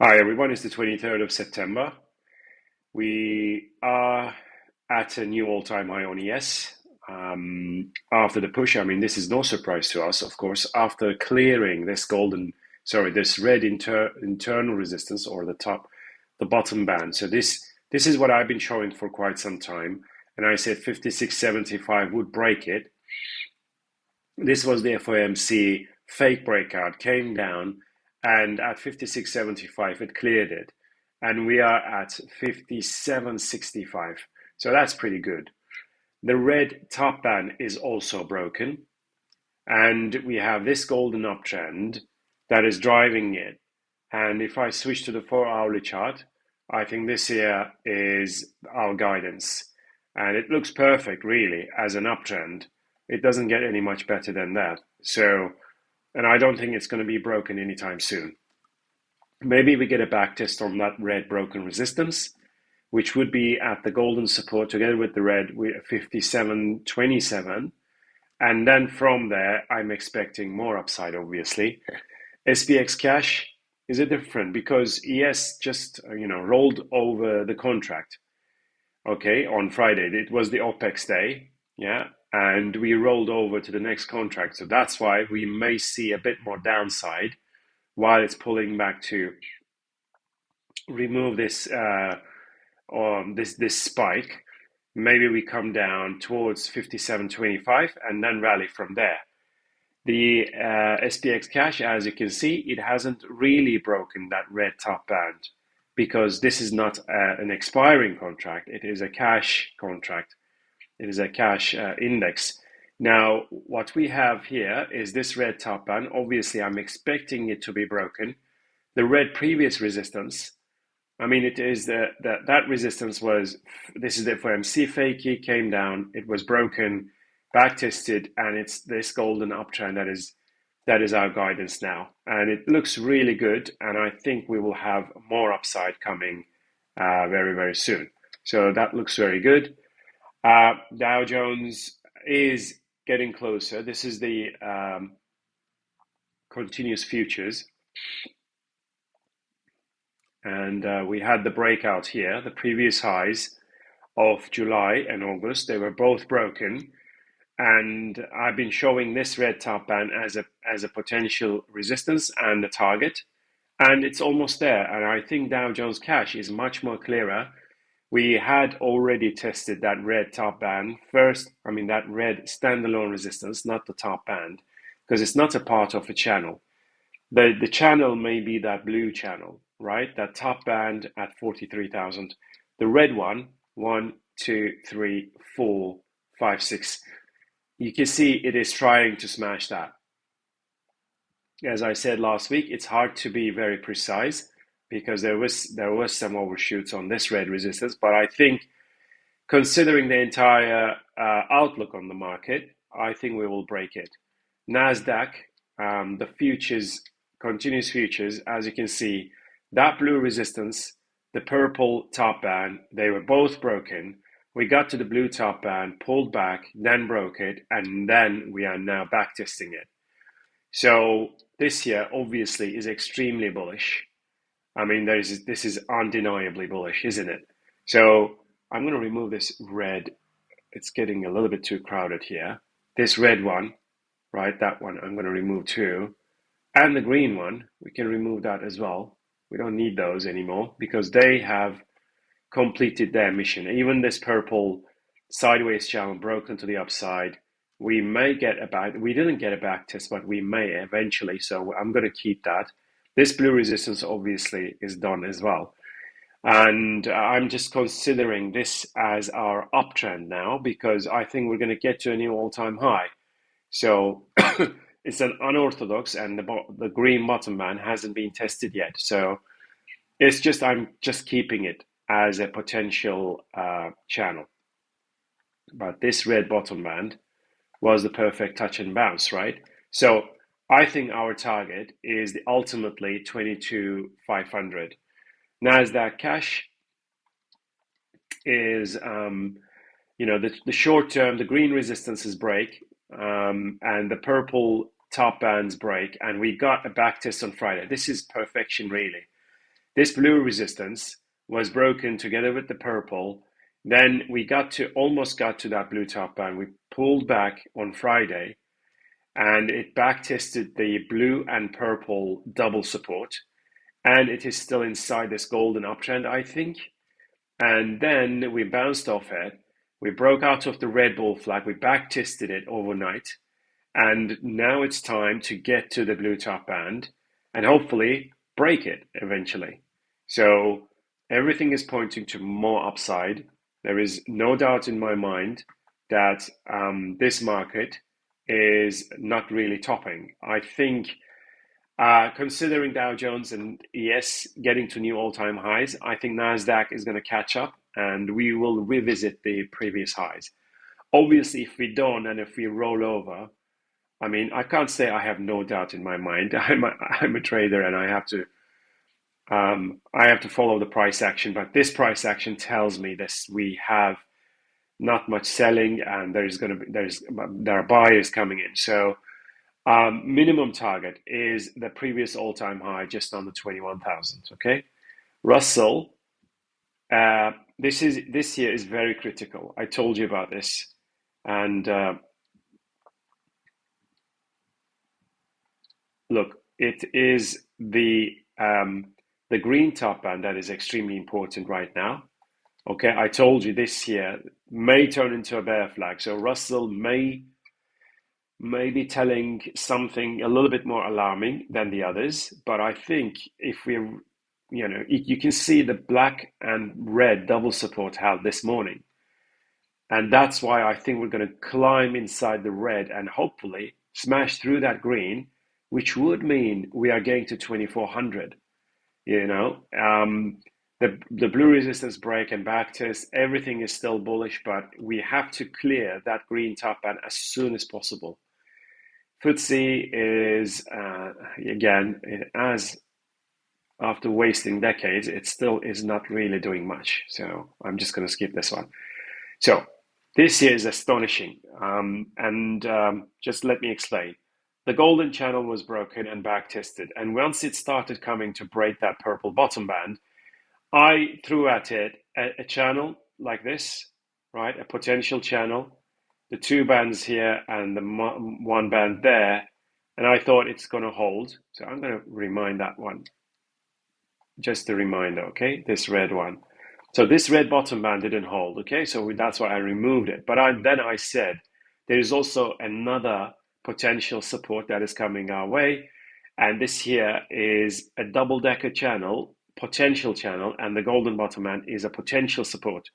Hi everyone, it's the 23rd of September. We are at a new all-time high on ES. After the push, I mean, this is no surprise to us, of course, after clearing this red internal resistance or the bottom band. So this is what I've been showing for quite some time. And I said 56.75 would break it. This was the FOMC fake breakout, came down, and at 56.75 it cleared it. And we are at 57.65. So that's pretty good. The red top band is also broken. And we have this golden uptrend that is driving it. And if I switch to the 4-hourly chart, I think this here is our guidance. And it looks perfect, really, as an uptrend. It doesn't get any much better than that. So, and I don't think it's going to be broken anytime soon. Maybe we get a back test on that red broken resistance, which would be at the golden support together with the red 57.27. And then from there, I'm expecting more upside, obviously. SPX cash is a different because ES just rolled over the contract. Okay, on Friday it was the OPEX day, yeah, and we rolled over to the next contract. So that's why we may see a bit more downside while it's pulling back to remove this this spike. Maybe we come down towards 57.25 and then rally from there. The SPX cash, as you can see, it hasn't really broken that red top band because this is not an expiring contract. It is a cash contract. It is a cash index. Now, what we have here is this red top band. Obviously, I'm expecting it to be broken. The red previous resistance, I mean, it is that resistance was, this is the FOMC fakey, came down, it was broken, back tested, and it's this golden uptrend that is our guidance now. And it looks really good, and I think we will have more upside coming very, very soon. So that looks very good. Dow Jones is getting closer. This is the continuous futures. And we had the breakout here, the previous highs of July and August. They were both broken. And I've been showing this red top band as a potential resistance and a target. And it's almost there. And I think Dow Jones Cash is much more clearer. We had already tested that red top band first, I mean, that red standalone resistance, not the top band, because it's not a part of a channel. The channel may be that blue channel, right? That top band at 43,000. The red one, 1, 2, 3, 4, 5, 6. You can see it is trying to smash that. As I said last week, it's hard to be very precise because there was some overshoots on this red resistance, but I think considering the entire outlook on the market, I think we will break it. NASDAQ, the futures, continuous futures, as you can see, that blue resistance, the purple top band, they were both broken. We got to the blue top band, pulled back, then broke it, and then we are now back testing it. So this year obviously is extremely bullish. I mean, this is undeniably bullish, isn't it? So I'm going to remove this red. It's getting a little bit too crowded here. This red one, right, that one I'm going to remove too. And the green one, we can remove that as well. We don't need those anymore because they have completed their mission. Even this purple sideways channel broken to the upside. We may get a back, we didn't get a back test, but we may eventually. So I'm going to keep that. This blue resistance obviously is done as well. And I'm just considering this as our uptrend now because I think we're going to get to a new all-time high. So it's an unorthodox, and the green bottom band hasn't been tested yet. So it's just, I'm just keeping it as a potential channel. But this red bottom band was the perfect touch and bounce, right? So I think our target is ultimately 22,500. NASDAQ cash is, the short term, the green resistances break, and the purple top bands break, and we got a back test on Friday. This is perfection, really. This blue resistance was broken together with the purple. Then we almost got to that blue top band. We pulled back on Friday, and it back tested the blue and purple double support, and it is still inside this golden uptrend, I think. And then we bounced off it. We broke out of the red bull flag. We back tested it overnight, and now it's time to get to the blue top band and hopefully break it eventually. So everything is pointing to more upside. There is no doubt in my mind that this market is not really topping. I think considering Dow Jones and ES getting to new all-time highs, I think NASDAQ is going to catch up and we will revisit the previous highs. Obviously, if we don't and if we roll over, I mean, I can't say I have no doubt in my mind. I'm a trader and I have to follow the price action, but this price action tells me this: we have not much selling, and there are buyers coming in. So minimum target is the previous all-time high, just under 21,000. Okay, Russell. This year is very critical. I told you about this, and look, it is the green top band that is extremely important right now. Okay, I told you this year may turn into a bear flag. So Russell may be telling something a little bit more alarming than the others. But I think if you can see the black and red double support held this morning. And that's why I think we're going to climb inside the red and hopefully smash through that green, which would mean we are getting to 2400. The blue resistance break and back test, everything is still bullish, but we have to clear that green top band as soon as possible. FTSE is, again, as after wasting decades, it still is not really doing much. So I'm just going to skip this one. So this year is astonishing. Just let me explain. The golden channel was broken and back tested. And once it started coming to break that purple bottom band, I threw at it a channel like this, right? A potential channel, the two bands here and the one band there. And I thought it's going to hold. So I'm going to remind that one. Just a reminder, okay? This red one. So this red bottom band didn't hold, okay? So that's why I removed it. But then I said, there is also another potential support that is coming our way. And this here is a double-decker channel, potential channel, and the golden bottom band is a potential support.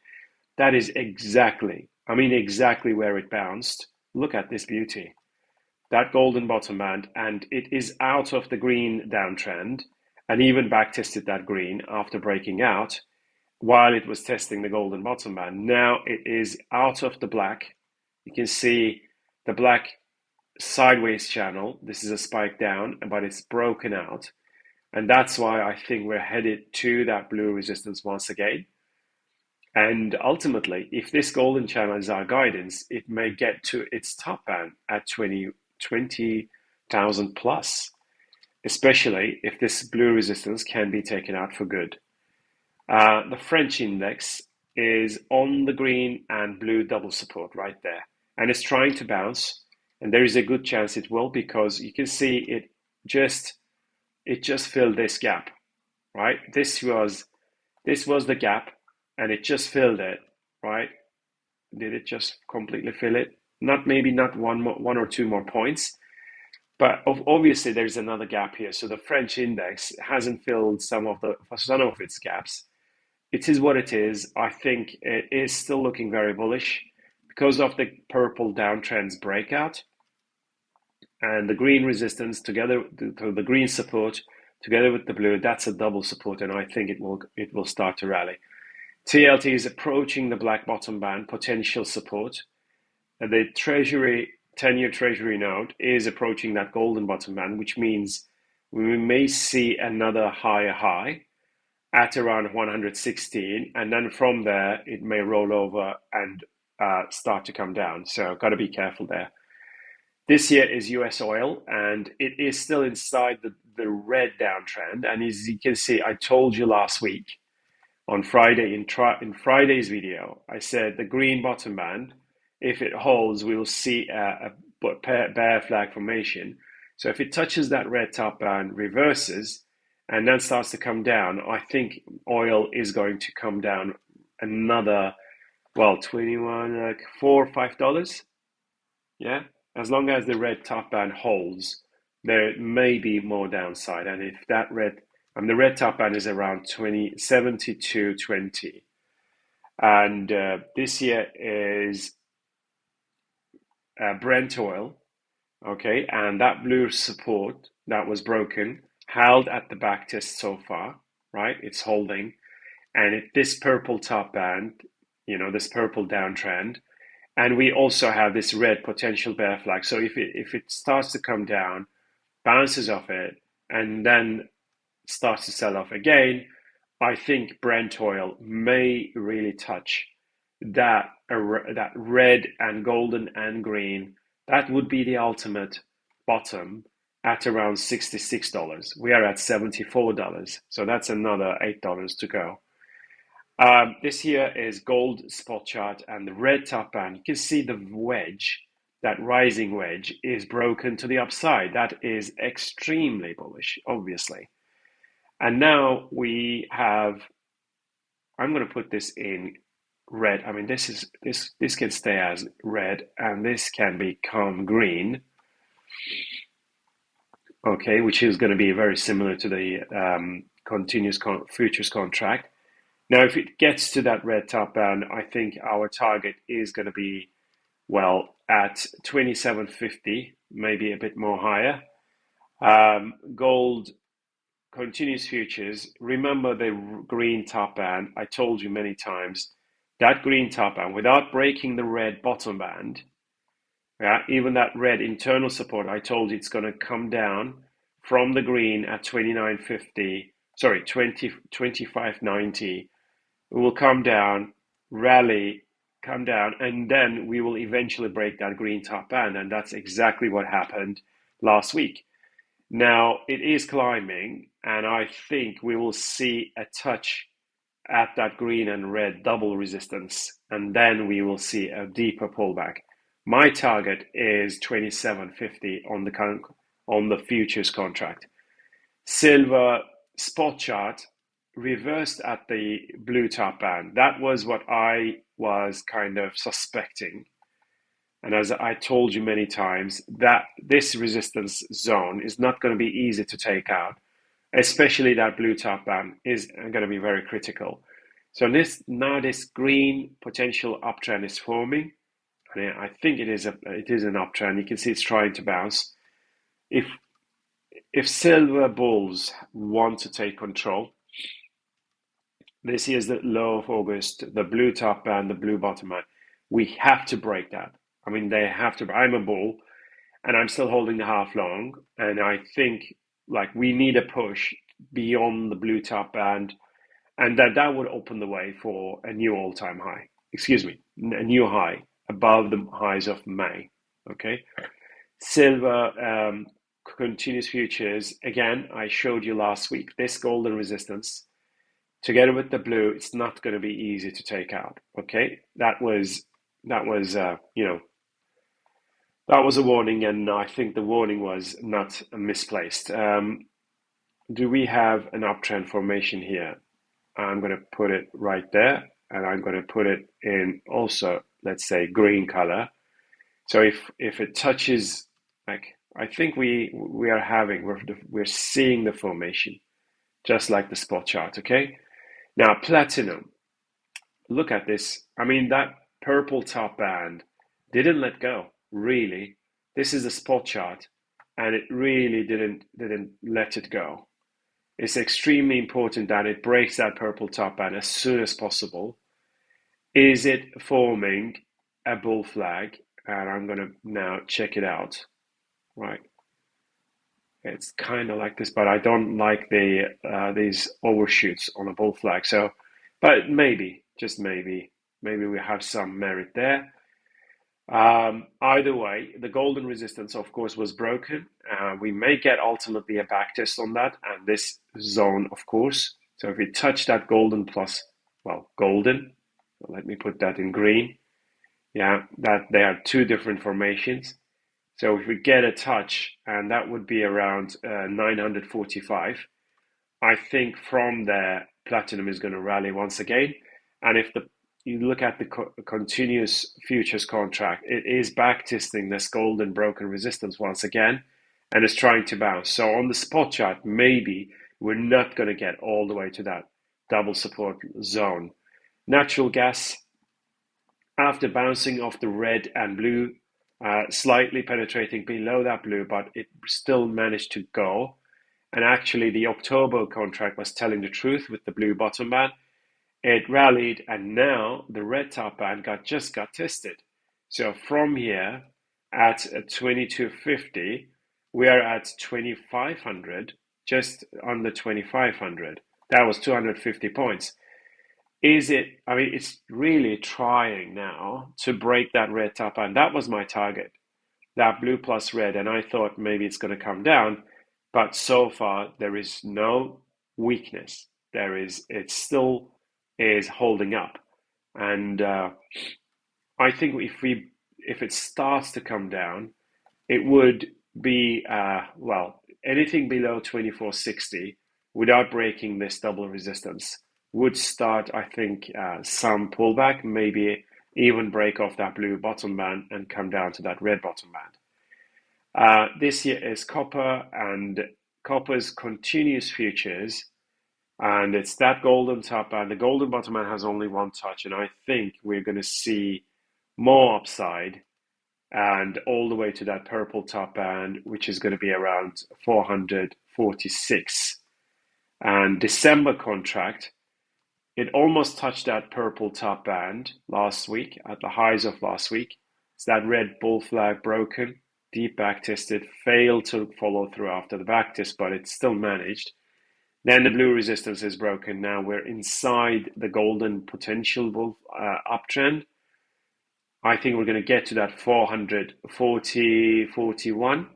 That is exactly where it bounced. Look at this beauty. That golden bottom band, and it is out of the green downtrend, and even back tested that green after breaking out while it was testing the golden bottom band. Now it is out of the black. You can see the black sideways channel. This is a spike down, but it's broken out. And that's why I think we're headed to that blue resistance once again. And ultimately, if this golden channel is our guidance, it may get to its top band at 20,000 plus, especially if this blue resistance can be taken out for good. The French index is on the green and blue double support right there. And it's trying to bounce. And there is a good chance it will, because you can see it just filled this gap, right? This was the gap, and it just filled it, right? Did it just completely fill it? Not one or two more points, but obviously there's another gap here. So the French index hasn't filled some of its gaps. It is what it is. I think it is still looking very bullish because of the purple downtrends breakout. And the green resistance together, the green support together with the blue, that's a double support, and I think it will start to rally. TLT is approaching the black bottom band, potential support. And the 10-year Treasury note is approaching that golden bottom band, which means we may see another higher high at around 116, and then from there it may roll over and start to come down. So got to be careful there. This here is US oil, and it is still inside the red downtrend. And as you can see, I told you last week on Friday, in Friday's video, I said the green bottom band, if it holds, we will see a bear flag formation. So if it touches that red top band, reverses, and then starts to come down, I think oil is going to come down another, well, 21, like $4 or $5. Yeah, as long as the red top band holds, there may be more downside. And if that the red top band is around 72.20, and this year is Brent oil. Okay, and that blue support that was broken held at the back test so far, right? It's holding, and this purple top band, this purple downtrend, and we also have this red potential bear flag. So if it starts to come down, bounces off it, and then starts to sell off again, I think Brent oil may really touch that red and golden and green. That would be the ultimate bottom at around $66. We are at $74, so that's another $8 to go. This here is gold spot chart and the red top band. You can see the wedge, that rising wedge, is broken to the upside. That is extremely bullish, obviously. And now we have, I'm going to put this in red. I mean, this can stay as red, and this can become green. Okay, which is going to be very similar to the continuous futures contract. Now, if it gets to that red top band, I think our target is going to be, well, at 27.50, maybe a bit more higher. Gold continuous futures, remember the green top band. I told you many times that green top band, without breaking the red bottom band, yeah, even that red internal support, I told you it's going to come down from the green at 29.50, sorry, 25.90. It will come down, rally, come down, and then we will eventually break that green top band. And that's exactly what happened last week. Now it is climbing, and I think we will see a touch at that green and red double resistance, and then we will see a deeper pullback. My target is 27.50 on the futures contract. Silver spot chart reversed at the blue top band. That was what I was kind of suspecting. And as I told you many times, that this resistance zone is not going to be easy to take out, especially that blue top band is going to be very critical. So this green potential uptrend is forming. And I think it is an uptrend. You can see it's trying to bounce. If silver bulls want to take control, this is the low of August, the blue top band, the blue bottom band. We have to break that. I mean, they have to. I'm a bull, and I'm still holding the half long. And I think we need a push beyond the blue top band, and that would open the way for a new all-time high. Excuse me, a new high above the highs of May. Okay, silver continuous futures. Again, I showed you last week this golden resistance. Together with the blue, it's not going to be easy to take out. Okay, that was a warning, and I think the warning was not misplaced. Do we have an uptrend formation here? I'm going to put it right there, and I'm going to put it in also, let's say, green color. So if it touches, I think we're seeing the formation, just like the spot chart. Okay. Now, platinum, look at this. I mean, that purple top band didn't let go, really. This is the spot chart, and it really didn't let it go. It's extremely important that it breaks that purple top band as soon as possible. Is it forming a bull flag? And I'm going to now check it out. Right. It's kind of like this, but I don't like these overshoots on a bull flag. So, but maybe, just maybe we have some merit there. Either way, the golden resistance, of course, was broken. We may get ultimately a back test on that and this zone, of course. So if we touch that golden plus, well, golden, let me put that in green. Yeah, that they are two different formations. So if we get a touch, and that would be around 945, I think from there, platinum is going to rally once again. And if you look at the continuous futures contract, it is backtesting this golden broken resistance once again, and is trying to bounce. So on the spot chart, maybe we're not going to get all the way to that double support zone. Natural gas, after bouncing off the red and blue, slightly penetrating below that blue, but it still managed to go. And actually, the October contract was telling the truth with the blue bottom band. It rallied, and now the red top band just got tested. So from here at 2250, we are at 2500, just under 2500. That was 250 points. Is it? I mean, it's really trying now to break that red top band. That was my target, that blue plus red, and I thought maybe it's going to come down, but so far there is no weakness. It still is holding up, and I think if it starts to come down, it would be well, anything below 2460 without breaking this double resistance would start, I think, some pullback, maybe even break off that blue bottom band and come down to that red bottom band. This here is copper, and copper's continuous futures, and it's that golden top band. The golden bottom band has only one touch, and I think we're going to see more upside and all the way to that purple top band, which is going to be around 446. And December contract, it almost touched that purple top band last week at the highs of last week. It's that red bull flag broken, deep back tested, failed to follow through after the back test, but it still managed. Then the blue resistance is broken. Now we're inside the golden potential bull uptrend. I think we're going to get to that 441.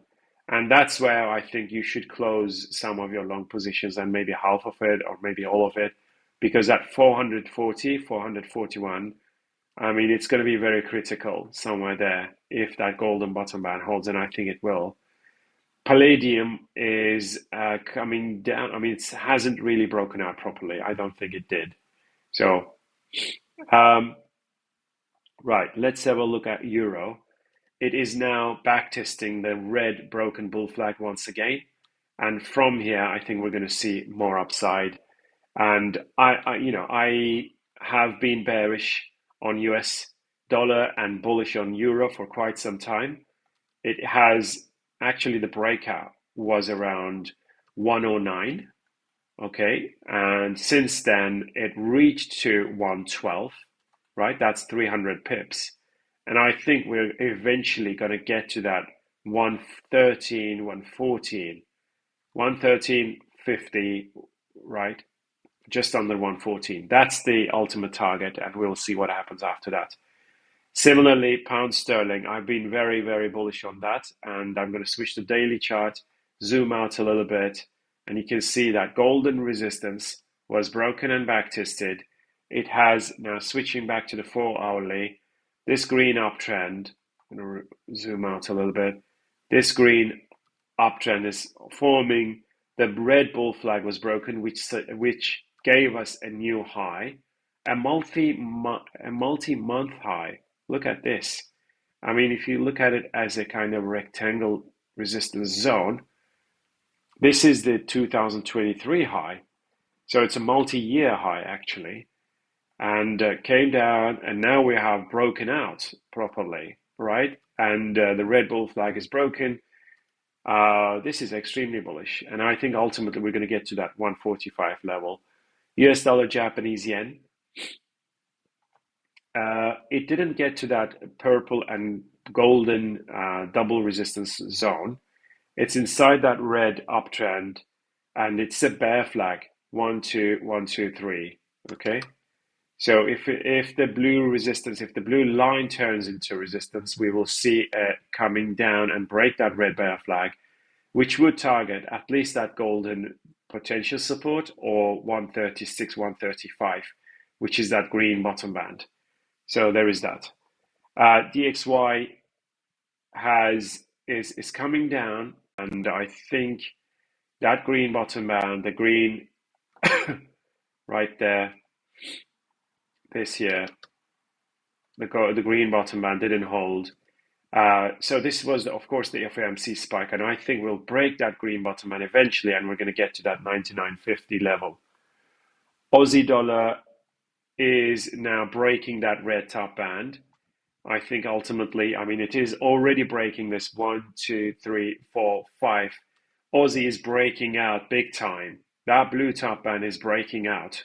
And that's where I think you should close some of your long positions, and maybe half of it or maybe all of it. Because at 440, 441, I mean, it's going to be very critical somewhere there if that golden bottom band holds, and I think it will. Palladium is coming down. I mean, it hasn't really broken out properly. I don't think it did. So, right, let's have a look at Euro. It is now backtesting the red broken bull flag once again. And from here, I think we're going to see more upside. And I have been bearish on US dollar and bullish on euro for quite some time. It has actually, the breakout was around 109, okay? And since then, it reached to 112, right? That's 300 pips. And I think we're eventually going to get to that 113, 114, 113.50, right? Just under 114. That's the ultimate target, and we'll see what happens after that. Similarly, pound sterling, I've been very, very bullish on that, and I'm going to switch to daily chart, zoom out a little bit, and you can see that golden resistance was broken and backtested. It has now switching back to the 4-hourly. This green uptrend, I'm going to zoom out a little bit. This green uptrend is forming. The red bull flag was broken, which gave us a new high, a multi-month high. Look at this. I mean, if you look at it as a kind of rectangle resistance zone, this is the 2023 high. So it's a multi-year high, actually. And came down, and now we have broken out properly, right? And the red bull flag is broken. This is extremely bullish. And I think ultimately we're going to get to that 145 level. US dollar, Japanese yen. It didn't get to that purple and golden double resistance zone. It's inside that red uptrend, and it's a bear flag. 1, 2, 1, 2, 3. Okay. So if the blue resistance, if the blue line turns into resistance, we will see it coming down and break that red bear flag, which would target at least that golden potential support or 136, 135, which is that green bottom band. So there is that. DXY is coming down, and I think that green bottom band, the green right there, this here, the green bottom band didn't hold. So this was, of course, the FOMC spike, and I think we'll break that green bottom band eventually, and we're going to get to that 99.50 level. Aussie dollar is now breaking that red top band. I think ultimately, I mean, it is already breaking this 1, 2, 3, 4, 5. Aussie is breaking out big time. That blue top band is breaking out.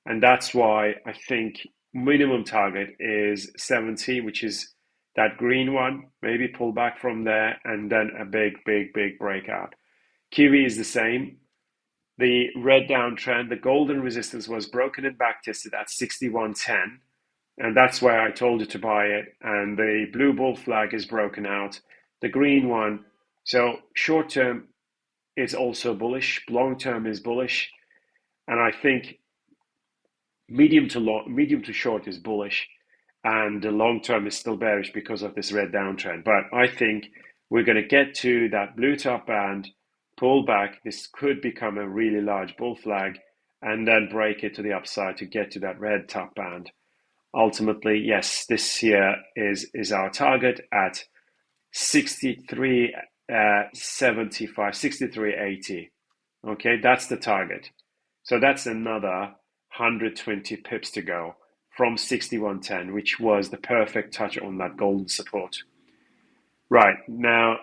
And that's why I think minimum target is 70, which is that green one. Maybe pull back from there and then a big breakout. Kiwi is the same. The red downtrend, the golden resistance was broken and back tested at 61.10. And that's where I told you to buy it. And the blue bull flag is broken out. The green one. So short term is also bullish. Long term is bullish. And I think medium to short is bullish. And the long term is still bearish because of this red downtrend. But I think we're going to get to that blue top band, pull back. This could become a really large bull flag, and then break it to the upside to get to that red top band. Ultimately, yes, this here is our target at 63.75, 63.80. Okay, that's the target. So that's another 120 pips to go from 61.10, which was the perfect touch on that golden support. Right, now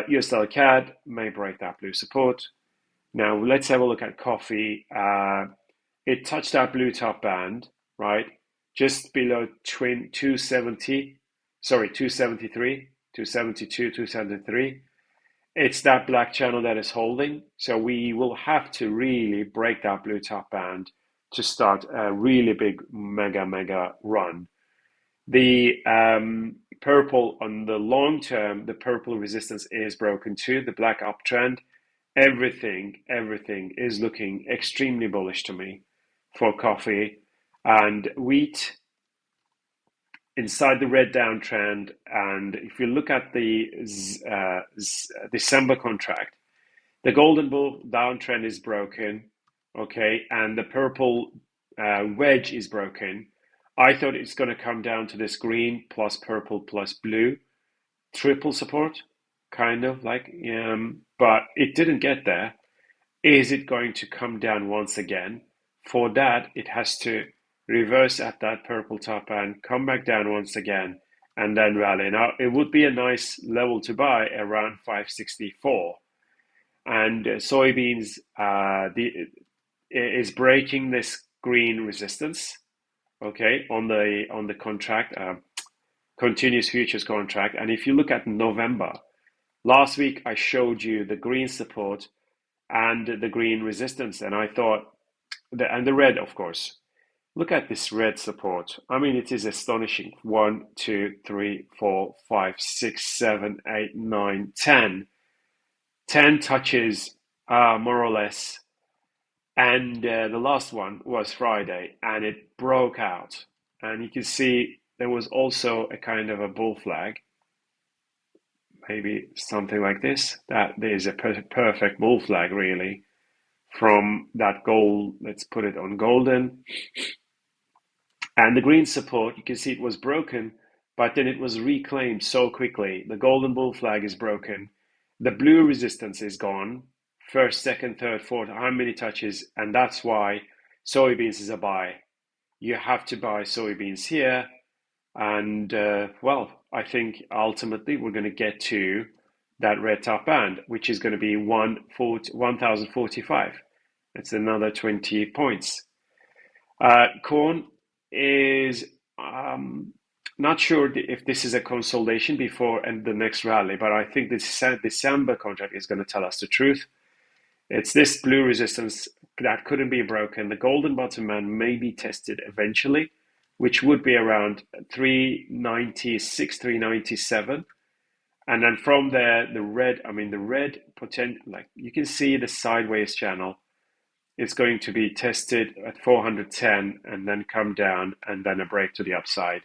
US dollar CAD may break that blue support. Now let's have a look at coffee. It touched that blue top band, right? Just below 270, sorry, 273, 272, 273. It's that black channel that is holding. So we will have to really break that blue top band to start a really big mega run. The purple on the long term, the purple resistance is broken too, the black uptrend. Everything is looking extremely bullish to me for coffee. And wheat inside the red downtrend. And if you look at the December contract, the golden bull downtrend is broken, okay, and the purple wedge is broken. I thought it's going to come down to this green plus purple plus blue triple support, kind of like, but it didn't get there. Is it going to come down once again? For that, it has to reverse at that purple top and come back down once again and then rally. Now, it would be a nice level to buy around 564. And soybeans is breaking this green resistance, okay, on the contract, continuous futures contract. And if you look at November, last week I showed you the green support and the green resistance, and I thought, and the red, of course. Look at this red support. I mean, it is astonishing. 1, 2, 3, 4, 5, 6, 7, 8, 9, 10. 10 touches, more or less. And the last one was Friday, and it broke out. And you can see there was also a kind of a bull flag. Maybe something like this. That is a perfect bull flag, really. From that gold, let's put it on golden. And the green support, you can see it was broken, but then it was reclaimed so quickly. The golden bull flag is broken. The blue resistance is gone. First, second, third, fourth, how many touches? And that's why soybeans is a buy. You have to buy soybeans here. And, well, I think ultimately we're going to get to that red top band, which is going to be 1,045. It's another 20 points. Corn is not sure if this is a consolidation before and the next rally, but I think this December contract is going to tell us the truth. It's this blue resistance that couldn't be broken. The golden bottom band may be tested eventually, which would be around 396, 397. And then from there, the red, the red potential, like you can see the sideways channel, it's going to be tested at 410 and then come down and then a break to the upside.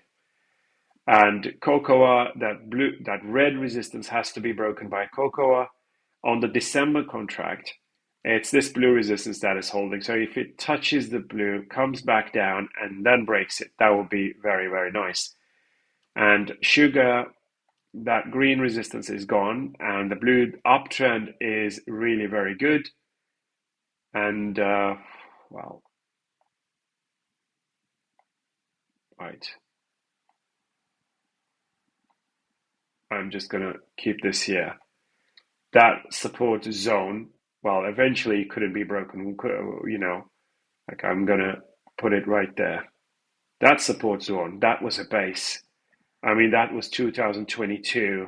And cocoa, that red resistance has to be broken by cocoa. On the December contract, it's this blue resistance that is holding. So if it touches the blue, comes back down and then breaks it, that would be very, very nice. And sugar, that green resistance is gone and the blue uptrend is really very good. And well, right. I'm just gonna keep this here. That support zone, well, eventually it couldn't be broken. Like I'm gonna put it right there. That support zone, that was a base. That was 2022,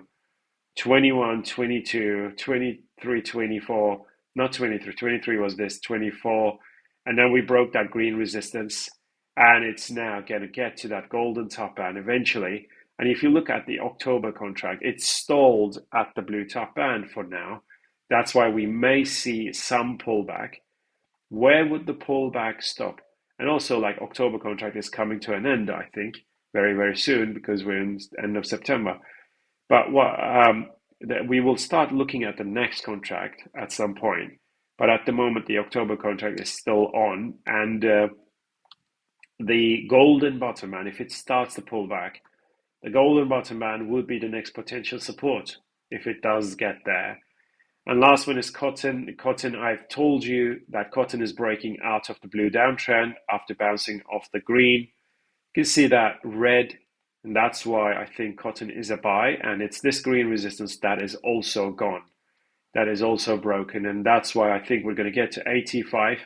21, 22, 23, 24, not 23, 23 was this, 24. And then we broke that green resistance and it's now gonna get to that golden top band eventually. And if you look at the October contract, it's stalled at the blue top band for now. That's why we may see some pullback. Where would the pullback stop? And also, like October contract is coming to an end, I think, very, very soon because we're in the end of September. But we will start looking at the next contract at some point. But at the moment, the October contract is still on. And the golden bottom band, if it starts to pull back, the golden bottom band would be the next potential support if it does get there. And last one is cotton. Cotton, I've told you that cotton is breaking out of the blue downtrend after bouncing off the green. You can see that red, and that's why I think cotton is a buy. And it's this green resistance that is also gone, that is also broken. And that's why I think we're going to get to 85.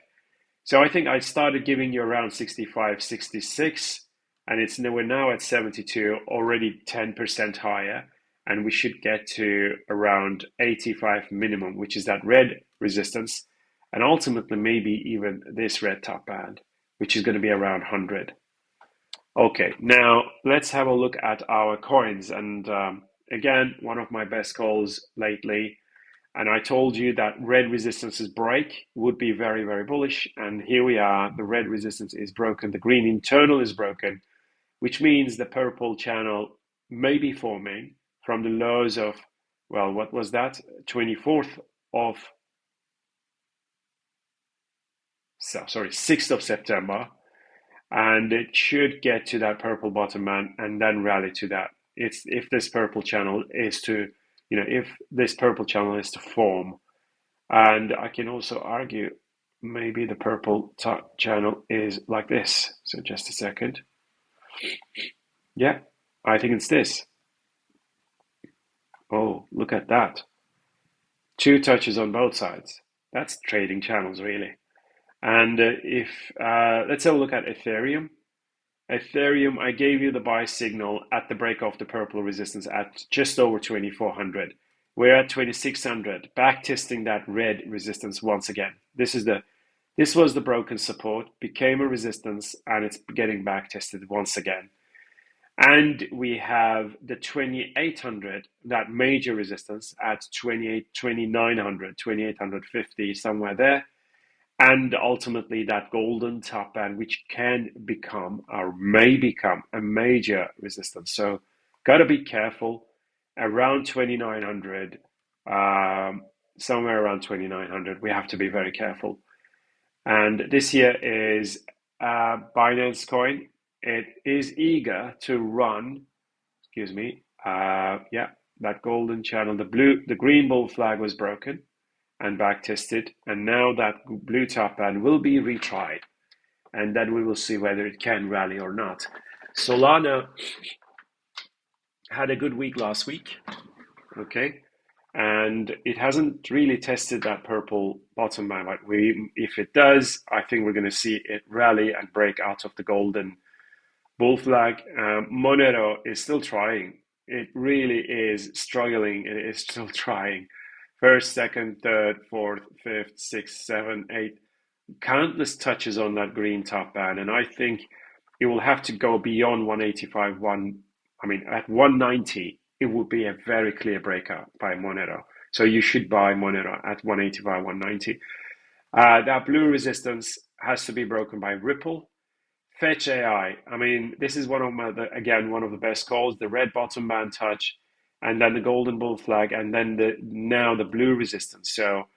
So I think I started giving you around 65, 66. And we're now at 72, already 10% higher. And we should get to around 85 minimum, which is that red resistance. And ultimately, maybe even this red top band, which is going to be around 100. Okay, now let's have a look at our coins. And again, one of my best calls lately. And I told you that red resistance's break would be very, very bullish. And here we are. The red resistance is broken. The green internal is broken, which means the purple channel may be forming from the lows of, well, what was that? 6th of September. And it should get to that purple bottom band and then rally to that. If this purple channel is to, if this purple channel is to form. And I can also argue maybe the purple top channel is like this. So just a second. Yeah, I think it's this. Oh, look at that. 2 touches on both sides. That's trading channels, really. And let's have a look at Ethereum. Ethereum, I gave you the buy signal at the break of the purple resistance at just over 2,400. We're at 2,600, back testing that red resistance once again. This was the broken support, became a resistance, and it's getting back tested once again. And we have the 2,800, that major resistance at 2,900, 2,850, somewhere there. And ultimately that golden top band, which can become or may become a major resistance. So got to be careful around 2,900, somewhere around 2,900. We have to be very careful. And this here is Binance coin. It is eager to run, that golden channel. The green bull flag was broken and back tested, and now that blue top band will be retried, and then we will see whether it can rally or not. Solana had a good week last week, okay, and it hasn't really tested that purple bottom band. But if it does, I think we're going to see it rally and break out of the golden bull flag. Monero is still trying. It really is struggling. It is still trying. First, second, third, fourth, fifth, sixth, seven, eight, countless touches on that green top band, and I think it will have to go beyond 185. At 190, it would be a very clear breakout by Monero. So you should buy Monero at 185, 190. That blue resistance has to be broken by Ripple. Fetch AI. This is one of the best calls. The red bottom band touch, and then the golden bull flag, and then the blue resistance. So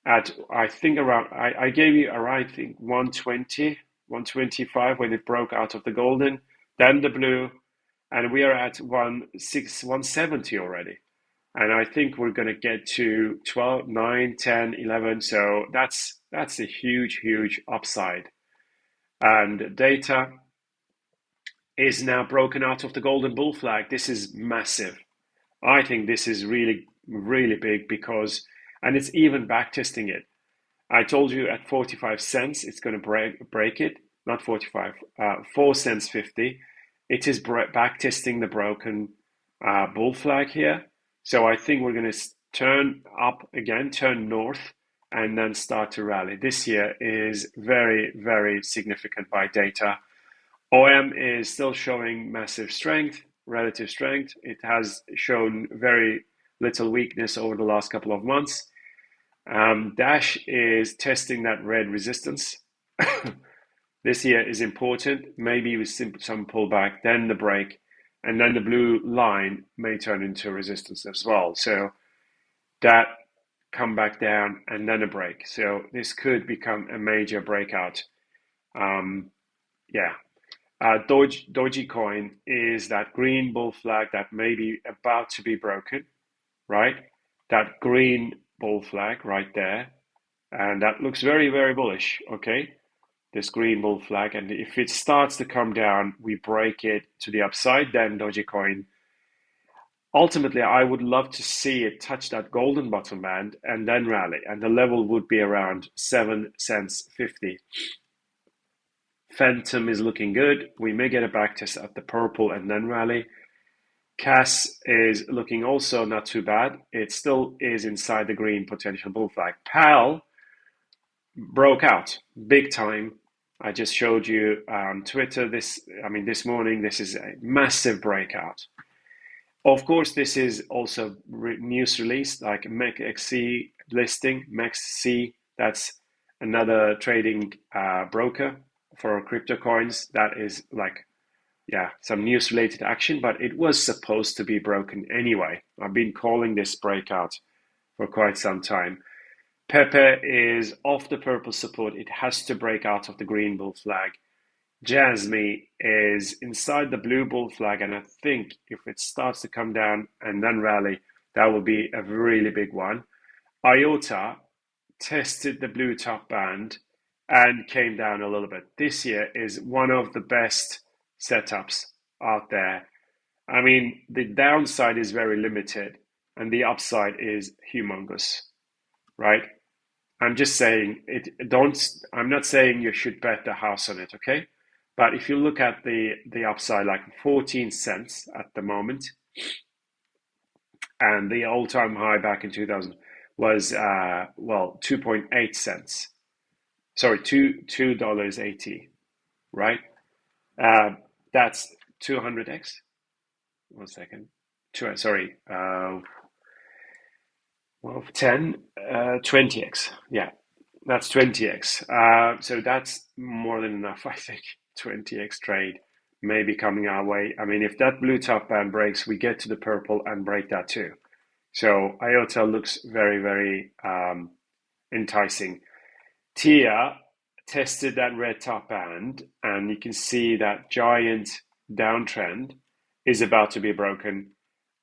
at I think around I gave you around, I think, 120, 125 when it broke out of the golden, then the blue, and we are at 170 already. And I think we're going to get to 12, 9, 10, 11. So that's a huge, huge upside. And data is now broken out of the golden bull flag. This is massive. I think this is really, really big and it's even backtesting it. I told you at 45 cents, it's going to break it, not 45, 4 cents 50. It is backtesting the broken bull flag here. So I think we're going to turn up again, turn north, and then start to rally. This year is very, very significant by data. OM is still showing massive strength, relative strength. It has shown very little weakness over the last couple of months. Dash is testing that red resistance. This year is important, maybe with some pullback, then the break, and then the blue line may turn into resistance as well. So that come back down and then a break. So this could become a major breakout. Dogecoin is that green bull flag that may be about to be broken, right? That green bull flag right there. And that looks very, very bullish, okay? This green bull flag. And if it starts to come down, we break it to the upside, then Dogecoin. Ultimately, I would love to see it touch that golden bottom band and then rally. And the level would be around 7 cents 50. Phantom is looking good. We may get a backtest at the purple and then rally. CAS is looking also not too bad. It still is inside the green potential bull flag. PAL broke out big time. I just showed you on Twitter this morning. This is a massive breakout. Of course, this is also news release like MEXC listing. MEXC, that's another trading broker for crypto coins. That is some news related action, but it was supposed to be broken anyway. I've been calling this breakout for quite some time. Pepe is off the purple support. It has to break out of the green bull flag. Jasmy is inside the blue bull flag, and I think if it starts to come down and then rally, that will be a really big one. IOTA tested the blue top band and came down a little bit. This year is one of the best setups out there. The downside is very limited and the upside is humongous, right? I'm just saying I'm not saying you should bet the house on it, okay? But if you look at the upside, like 14 cents at the moment, and the all-time high back in 2000 was 2.8 cents. Sorry, $2.80, right? That's 200x. 1 second. 20x. Yeah, that's 20x. So that's more than enough, I think. 20x trade may be coming our way. If that blue top band breaks, we get to the purple and break that too. So IOTA looks very, very enticing. TIA tested that red top band, and you can see that giant downtrend is about to be broken.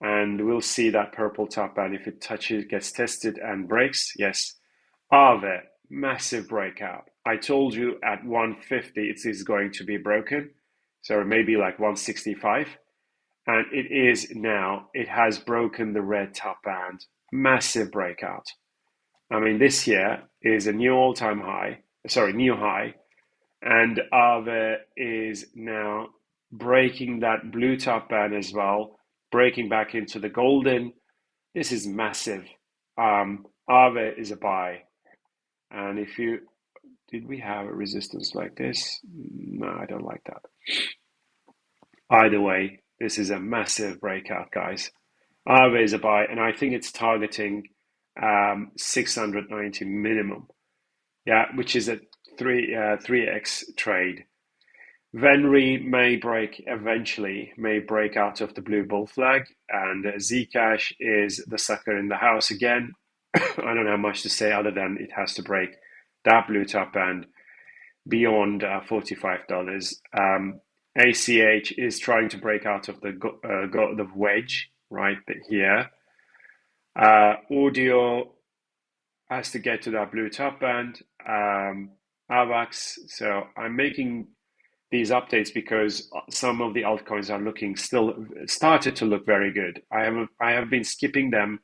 And we'll see that purple top band if it gets tested and breaks. Yes, Aave, massive breakout. I told you at 150 it is going to be broken, so maybe like 165, and it is now. It has broken the red top band. Massive breakout. This year is a new all-time high. New high, and Aave is now breaking that blue top band as well, breaking back into the golden. This is massive. Aave is a buy. And did we have a resistance like this? No, I don't like that. Either way, this is a massive breakout, guys. Aave is a buy, and I think it's targeting 690 minimum. Yeah, which is a 3x trade. Venri may break out of the blue bull flag, and Zcash is the sucker in the house again. I don't have much to say other than it has to break that blue top band beyond $45. ACH is trying to break out of the wedge right here. Audio has to get to that blue top band. AVAX. So I'm making these updates because some of the altcoins are looking started to look very good. I have been skipping them,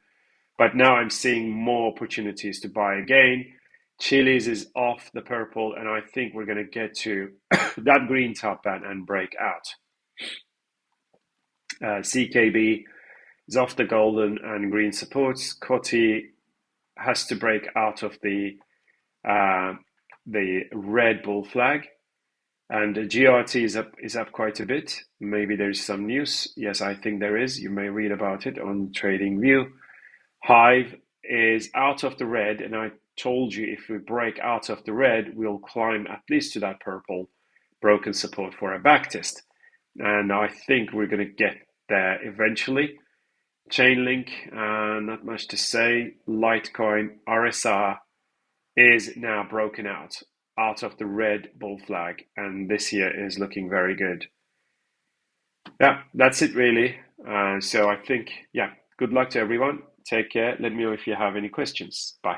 but now I'm seeing more opportunities to buy again. Chili's is off the purple, and I think we're going to get to that green top band and break out. CKB is off the golden and green supports. Coty has to break out of the red bull flag, and GRT is up quite a bit. Maybe there's some news. Yes, I think there is. You may read about it on TradingView. Hive is out of the red, and I told you if we break out of the red, we'll climb at least to that purple broken support for a backtest. And I think we're going to get there eventually. Chainlink, not much to say. Litecoin, RSR is now broken out of the red bull flag, and this year is looking very good. Yeah, that's it really. So I think, yeah, good luck to everyone. Take care. Let me know if you have any questions. Bye.